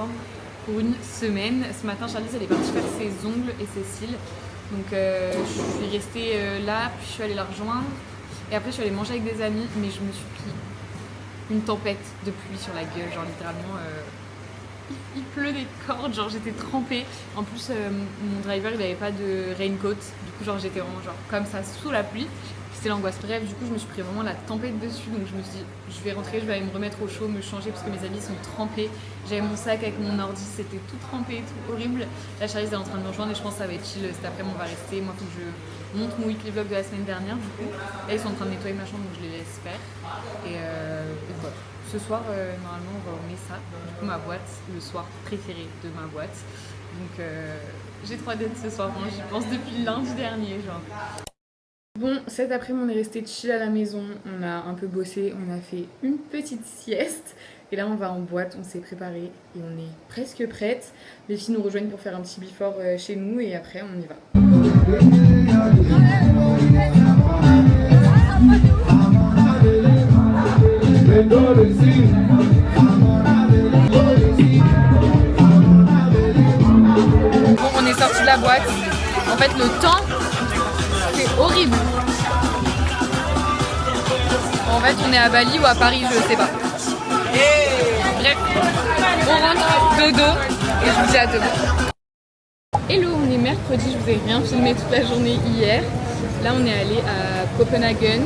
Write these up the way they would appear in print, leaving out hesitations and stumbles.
ensemble pour une semaine. Ce matin, Charlie elle est partie faire ses ongles et ses cils. Donc je suis restée là, puis je suis allée la rejoindre. Et après je suis allée manger avec des amis, mais je me suis pris une tempête de pluie sur la gueule, genre littéralement il pleut des cordes, genre j'étais trempée. En plus mon driver il avait pas de raincoat, du coup genre j'étais vraiment genre comme ça sous la pluie. C'était l'angoisse. Bref, du coup je me suis pris vraiment la tempête dessus, donc je me suis dit je vais rentrer, je vais aller me remettre au chaud, me changer parce que mes habits sont trempés. J'avais mon sac avec mon ordi, c'était tout trempé, tout horrible. La Charlize est en train de me rejoindre et je pense que ça va être chill. Cet après-midi on va rester. Moi faut que je monte mon weekly vlog de la semaine dernière du coup. Là ils sont en train de nettoyer ma chambre donc je les laisse faire. Et voilà. Ce soir normalement on va au Mesa, du coup ma boîte, le soir préféré de ma boîte. Donc j'ai trop d'être ce soir, moi j'y pense depuis lundi dernier genre. Bon, cet après-midi on est resté chill à la maison, on a un peu bossé, on a fait une petite sieste. Et là on va en boîte, on s'est préparé et on est presque prête. Les filles nous rejoignent pour faire un petit before chez nous et après on y va. Bon, on est sorti de la boîte. En fait le temps c'est horrible. En fait, on est à Bali ou à Paris, je sais pas. Bref, on rentre dodo et je vous dis à demain. Hello, on est mercredi, je vous ai rien filmé toute la journée hier. Là, on est allé à Copenhagen.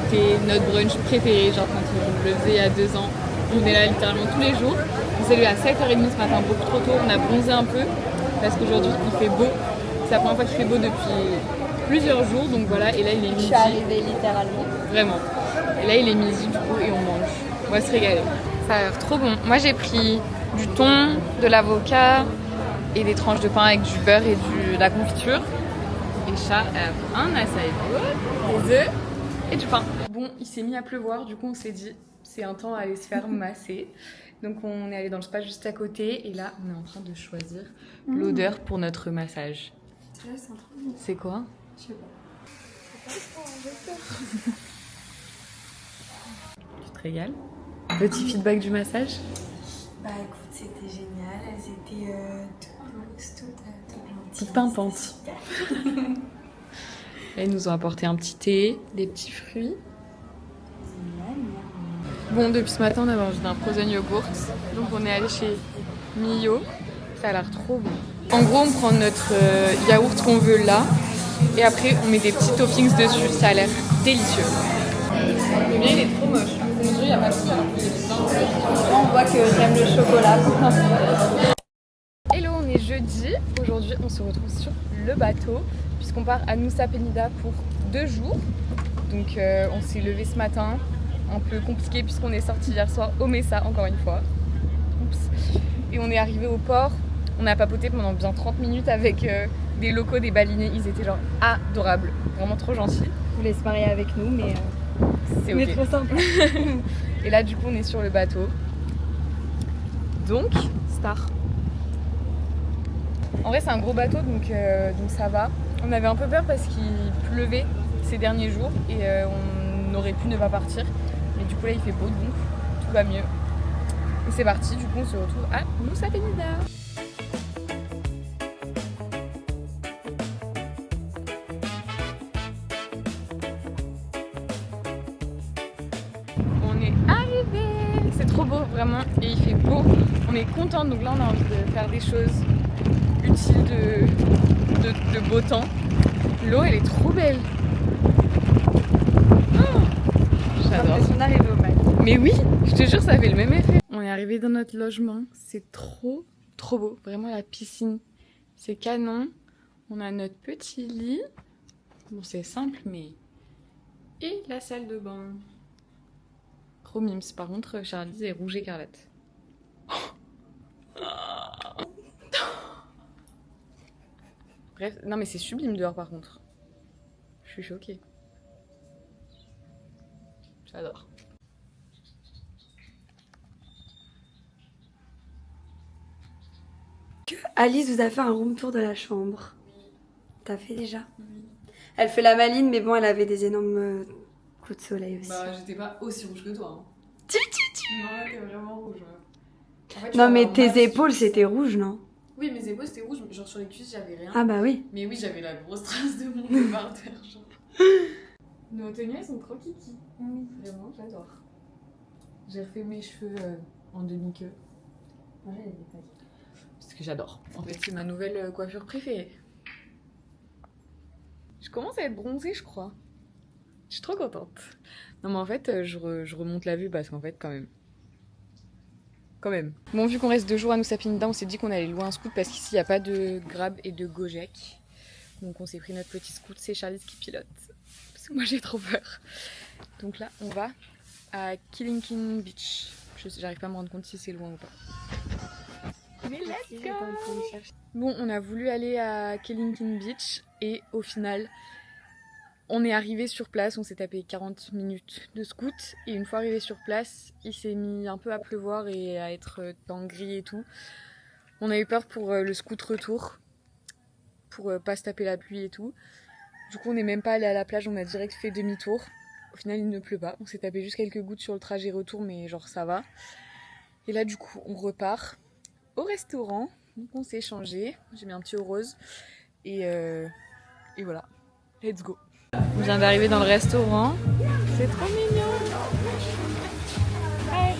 C'était notre brunch préféré, genre quand on le faisait il y a 2 ans. On est là littéralement tous les jours. On s'est levé à 7h30 ce matin, beaucoup trop tôt. On a bronzé un peu parce qu'aujourd'hui il fait beau. C'est la première fois qu'il fait beau depuis plusieurs jours, donc voilà, et là il est midi. Je suis arrivée littéralement. Vraiment. Et là il est midi du coup et on mange. On va se régaler. Ça a l'air trop bon. Moi j'ai pris du thon, de l'avocat et des tranches de pain avec du beurre et de la confiture. Et Charles a un açaï, des œufs et du pain. Bon, il s'est mis à pleuvoir, du coup on s'est dit c'est un temps à aller se faire masser. Donc on est allé dans le spa juste à côté et là on est en train de choisir l'odeur pour notre massage. C'est quoi? Je sais pas. Tu te régales? Petit feedback du massage? Bah écoute, c'était génial. Elles étaient toutes gentilles. Toutes pimpantes. Là, ils nous ont apporté un petit thé, des petits fruits. Bon, depuis ce matin, on a mangé d'un frozen yogurt. Donc on est allé chez Mio. Ça a l'air trop bon. En gros, on prend notre yaourt qu'on veut là. Et après, on met des petits toppings dessus. Ça a l'air délicieux. Le mien, il est trop moche. Il n'y a pas de sucre. On voit que j'aime le chocolat. Hello, on est jeudi. Aujourd'hui, on se retrouve sur le bateau. Puisqu'on part à Nusa Penida pour 2 jours. Donc on s'est levé ce matin. Un peu compliqué puisqu'on est sorti hier soir au Mesa, encore une fois. Oups. Et on est arrivé au port. On a papoté pendant bien 30 minutes avec des locaux, des balinais. Ils étaient genre adorables, vraiment trop gentils. Ils voulaient se marier avec nous, mais c'est mais ok. trop sympa. Et là, du coup, on est sur le bateau. Donc, star. En vrai, c'est un gros bateau, donc ça va. On avait un peu peur parce qu'il pleuvait ces derniers jours et on aurait pu ne pas partir. Mais du coup, là, il fait beau, donc tout va mieux. Et c'est parti, du coup, on se retrouve à Nusa Penida. On est arrivé. C'est trop beau, vraiment, et il fait beau. On est contente, donc là, on a envie de faire des choses utiles de beau temps. L'eau, elle est trop belle. J'adore. On arrive au bac. Mais oui, je te jure, ça fait le même effet. On est arrivé dans notre logement, c'est trop beau. Vraiment la piscine, c'est canon. On a notre petit lit. Bon, c'est simple, mais... Et la salle de bain. Trop mimes. Par contre, Charlie est rouge écarlate. Bref, non mais c'est sublime dehors par contre. Je suis choquée. J'adore. Alice vous a fait un room tour de la chambre. T'as fait déjà? Oui. Elle fait la maline, mais bon, elle avait des énormes coups de soleil aussi. Bah, j'étais pas aussi rouge que toi. Hein. Tu. Non, t'es vraiment rouge. En fait, tu Non vas mais avoir tes mal. épaules c'était rouge, non? Oui, mes épaules c'était rouge, genre sur les cuisses j'avais rien. Ah bah oui. Mais oui, j'avais la grosse trace de monter par terre. Genre. Nos tenues elles sont trop kiki. Vraiment, j'adore. J'ai refait mes cheveux en demi-queue. Voilà les détails. Parce que j'adore. En fait, c'est ma nouvelle coiffure préférée. Je commence à être bronzée, je crois. Je suis trop contente. Non, mais en fait, je remonte la vue parce qu'en fait, quand même. Bon, vu qu'on reste 2 jours à Nusa Penida, on s'est dit qu'on allait louer un scoot parce qu'ici, il n'y a pas de Grab et de Gojek. Donc, on s'est pris notre petit scoot. C'est Charlie qui pilote. Parce que moi, j'ai trop peur. Donc là, on va à Kilinkin Beach. J'arrive pas à me rendre compte si c'est loin ou pas. Mais let's go! Bon, on a voulu aller à Kilinkin Beach et au final, on est arrivé sur place, on s'est tapé 40 minutes de scoot et une fois arrivé sur place, il s'est mis un peu à pleuvoir et à être dans le gris et tout. On a eu peur pour le scoot retour, pour pas se taper la pluie et tout. Du coup, on n'est même pas allé à la plage, on a direct fait demi-tour. Au final, il ne pleut pas. On s'est tapé juste quelques gouttes sur le trajet retour, mais genre ça va. Et là, du coup, on repart au restaurant. Donc, on s'est changé. J'ai mis un petit rose. Et voilà. Let's go. On vient d'arriver dans le restaurant. C'est trop mignon. Hey.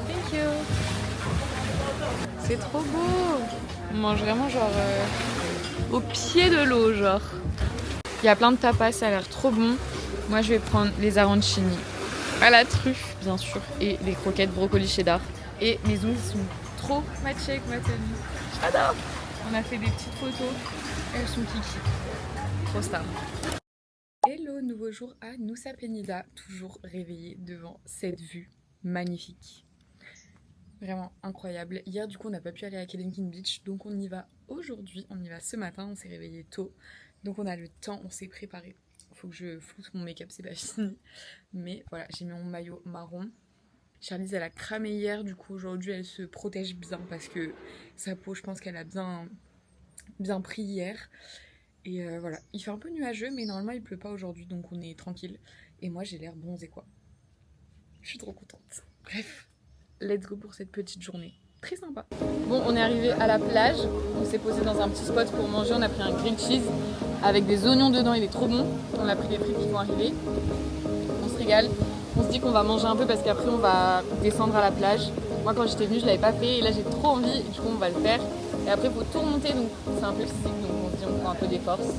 Thank you. C'est trop beau. On mange vraiment genre au pied de l'eau genre. Il y a plein de tapas, ça a l'air trop bon. Moi je vais prendre les arancini à la truffe bien sûr et les croquettes brocoli cheddar. Et mes ongles sont trop matchés avec ma tenue. J'adore. On a fait des petites photos. Elles sont kiki. Trop star. Hello, nouveau jour à Nusa Penida. Toujours réveillée devant cette vue magnifique. Vraiment incroyable. Hier, du coup, on n'a pas pu aller à Kilinkin Beach, donc on y va aujourd'hui. On y va ce matin. On s'est réveillé tôt, donc on a le temps. On s'est préparé. Faut que je floute mon make-up, c'est pas fini. Mais voilà, j'ai mis mon maillot marron. Charlize, elle a cramé hier, du coup aujourd'hui elle se protège bien parce que sa peau, je pense qu'elle a bien pris hier. Et voilà, il fait un peu nuageux, mais normalement il pleut pas aujourd'hui, donc on est tranquille. Et moi j'ai l'air bronzée quoi. Je suis trop contente. Bref. Let's go pour cette petite journée. Très sympa. Bon, on est arrivé à la plage. On s'est posé dans un petit spot pour manger. On a pris un grilled cheese avec des oignons dedans. Il est trop bon. On a pris les frites qui vont arriver. On se régale. On se dit qu'on va manger un peu parce qu'après on va descendre à la plage. Moi quand j'étais venue je l'avais pas fait et là j'ai trop envie et du coup on va le faire. Et après il faut tout remonter donc c'est un peu physique donc on se dit on prend un peu des forces.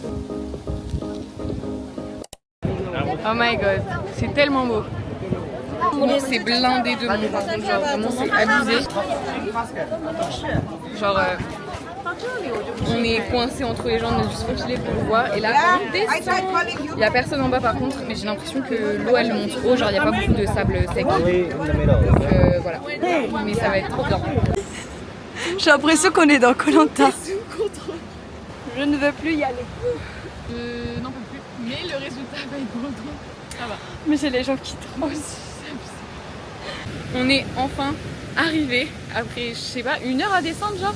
Oh my god, c'est tellement beau. C'est blindé de monde, par contre, genre vraiment c'est abusé. Genre on est coincé entre les gens, on est juste faufilé pour le voir. Et là on descend. Il y a personne en bas par contre, mais j'ai l'impression que l'eau elle monte haut, genre il n'y a pas beaucoup de sable sec. Donc voilà, mais ça va être trop bien. J'ai l'impression qu'on est dans Koh Lanta. Je ne veux plus y aller. N'en peux plus, mais le résultat va être bon. Ça va. Mais j'ai les gens qui tombent. On est enfin arrivé après, je sais pas, 1 heure à descendre genre.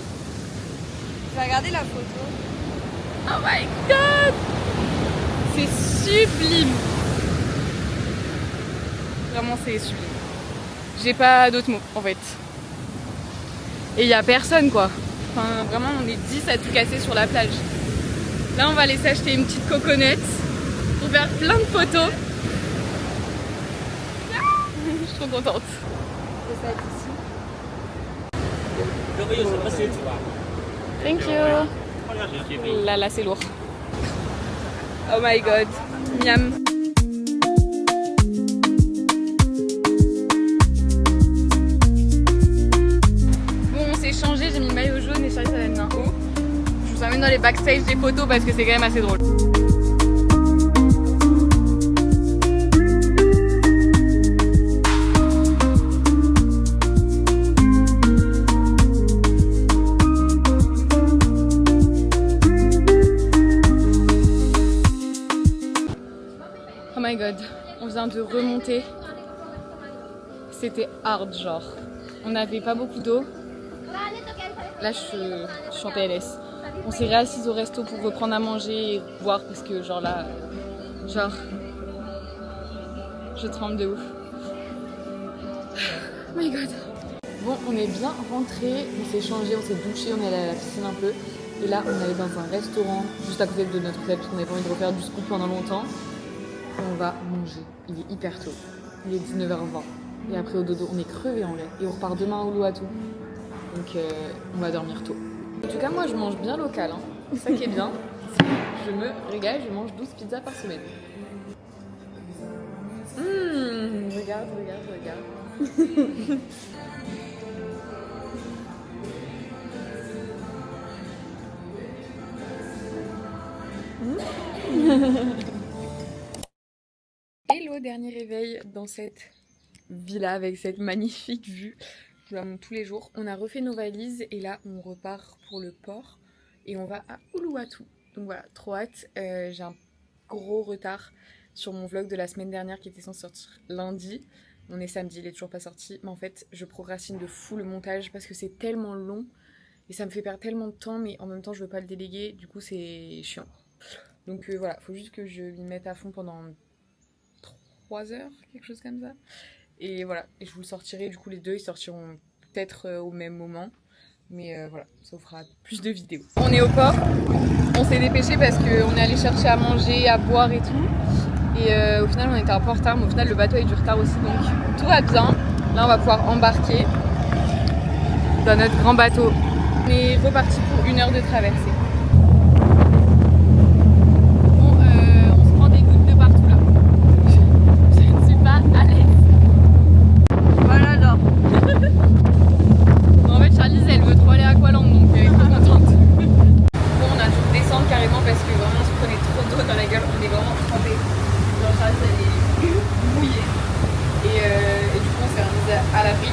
J'ai regardé la photo. Oh my god! C'est sublime! Vraiment c'est sublime. J'ai pas d'autres mots en fait. Et y a personne quoi. Enfin vraiment on est 10 à tout casser sur la plage. Là on va aller s'acheter une petite coconut pour faire plein de photos. Je suis trop contente. Thank you. Là c'est lourd. Oh my god. Miam. Bon on s'est changé, j'ai mis le maillot jaune et Charlie ça va être un haut. Je vous emmène dans les backstage des photos parce que c'est quand même assez drôle. Oh my god, on vient de remonter. C'était hard genre. On n'avait pas beaucoup d'eau. Là je suis en PLS. On s'est réassise au resto pour reprendre à manger et voir parce que genre là, genre Je tremble de ouf. Oh my god. Bon, on est bien rentrés, on s'est changé, on s'est douché, on est allé à la piscine un peu. Et là, on est allé dans un restaurant juste à côté de notre hôtel parce qu'on n'avait pas envie de refaire du scoop pendant longtemps. Et on va manger. Il est hyper tôt. Il est 19h20. Et après au dodo, on est crevé en vrai. Et on repart demain à Uluwatu. Donc on va dormir tôt. En tout cas, moi je mange bien local. Hein. C'est ça qui est bien. Je me régale, je mange 12 pizzas par semaine. Regarde. Hello, dernier réveil dans cette villa avec cette magnifique vue. Je la montre tous les jours. On a refait nos valises et là on repart pour le port et on va à Uluwatu. Donc voilà, trop hâte. J'ai un gros retard sur mon vlog de la semaine dernière qui était censé sortir lundi. On est samedi, il est toujours pas sorti. Mais en fait, je procrastine de fou le montage parce que c'est tellement long et ça me fait perdre tellement de temps, mais en même temps je veux pas le déléguer. Du coup c'est chiant. Donc voilà, faut juste que je m'y mette à fond pendant 3 heures, quelque chose comme ça. Et voilà, et je vous le sortirai, du coup les deux ils sortiront peut-être au même moment. Mais voilà, ça vous fera plus de vidéos. On est au port, on s'est dépêché parce qu'on est allé chercher à manger, à boire et tout. Et au final on était un peu en retard, mais au final le bateau a eu du retard aussi, donc tout va bien. Là on va pouvoir embarquer dans notre grand bateau. On est reparti pour 1 heure de traversée.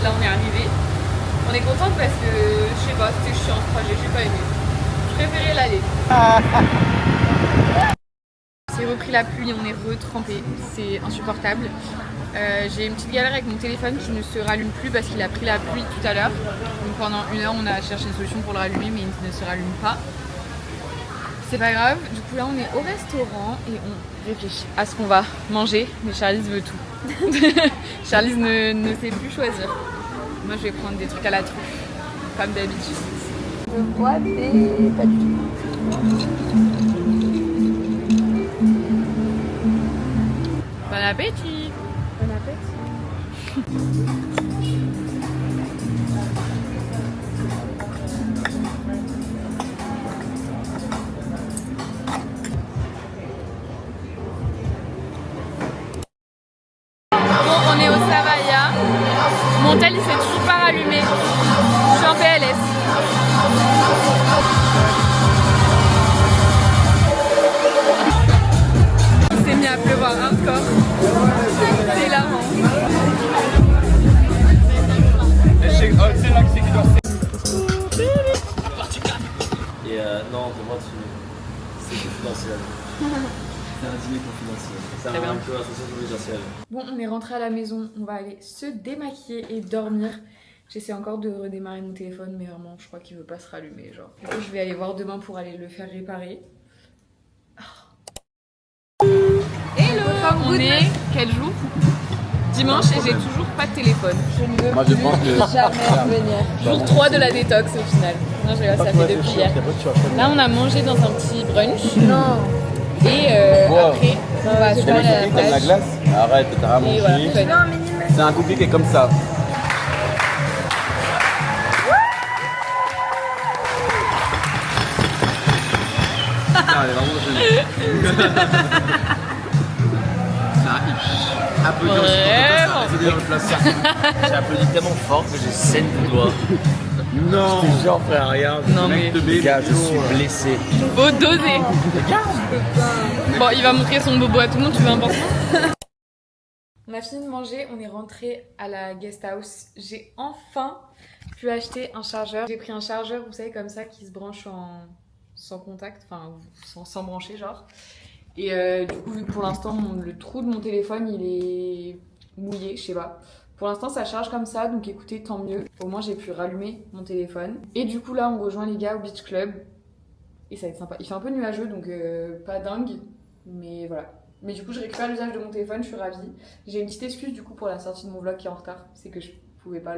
Là on est arrivé. On est contente parce que je sais pas, c'était chiant ce trajet, j'ai pas aimé. Je préférais l'aller. C'est repris la pluie, on est retrempé, c'est insupportable. J'ai une petite galère avec mon téléphone qui ne se rallume plus parce qu'il a pris la pluie tout à l'heure. Donc pendant 1 heure on a cherché une solution pour le rallumer mais il ne se rallume pas. C'est pas grave, du coup là on est au restaurant et on réfléchit à ce qu'on va manger, mais Charlize veut tout. Charlize ne sait plus choisir. Moi je vais prendre des trucs à la truffe, comme d'habitude. Je vois mais pas du tout. Bon appétit. Bon appétit. On est au Savaya. Mon tel il s'est toujours pas rallumé. Je suis en PLS. Il s'est mis à pleuvoir encore. C'est hilarant. C'est là que c'est qui doit. Et non, pour moi, c'est confidentiel. C'est un dîner confidentiel. C'est un conversation confidentielle. Bon, on est rentré à la maison. On va aller se démaquiller et dormir. J'essaie encore de redémarrer mon téléphone, mais vraiment, je crois qu'il veut pas se rallumer. Genre. Du coup, je vais aller voir demain pour aller le faire réparer. Hello! On est quel jour? Dimanche et j'ai toujours pas de téléphone. Moi, je pense que Jamais revenir. Jour 3 de la détox au final. Non, je rigole, ça fait depuis hier. Là, on a mangé dans un petit brunch. Non. Et après, on va se aller à la comme la plage. glace. Arrête, t'as rien Et voilà, mangé. fun. Non, minimum. C'est un couple qui est comme ça. Ah, elle est vraiment gênée. J'ai applaudi tellement fort que j'ai scène de doigts. Non. Je te jure, frère, regarde. Non, mais Les gars, je suis blessé. faut doser. Bon, il va montrer son bobo à tout le monde, tu veux un pansement? On a fini de manger, on est rentré à la guest house. J'ai enfin pu acheter un chargeur. J'ai pris un chargeur, vous savez, comme ça, qui se branche sans contact, enfin sans brancher genre. Et du coup, vu que pour l'instant, le trou de mon téléphone, il est mouillé, je sais pas. Pour l'instant, ça charge comme ça, donc écoutez, tant mieux. Au moins, j'ai pu rallumer mon téléphone. Et du coup, là, on rejoint les gars au Beach Club. Et ça va être sympa. Il fait un peu nuageux, donc pas dingue. Mais voilà, Mais du coup, je récupère l'usage de mon téléphone, je suis ravie. J'ai une petite excuse du coup pour la sortie de mon vlog qui est en retard, c'est que je pouvais pas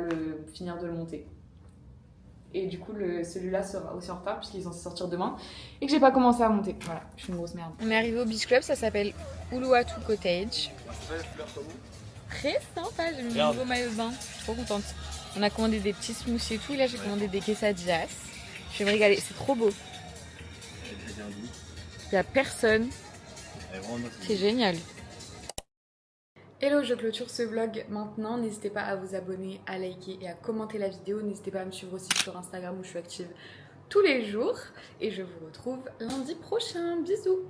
finir de le monter. Et du coup, celui-là sera aussi en retard puisqu'il est censé sortir demain et que j'ai pas commencé à monter. Voilà, je suis une grosse merde. On est arrivé au beach club, ça s'appelle Uluwatu Cottage. Très sympa, j'ai mis mon nouveau maillot de bain, je suis trop contente. On a commandé des petits smoothies et tout, et là j'ai commandé des quesadillas. Je vais me régaler, c'est trop beau. Il y a personne, c'est génial. Hello, je clôture ce vlog maintenant. N'hésitez pas à vous abonner, à liker et à commenter la vidéo. N'hésitez pas à me suivre aussi sur Instagram où je suis active tous les jours. Et je vous retrouve lundi prochain. Bisous!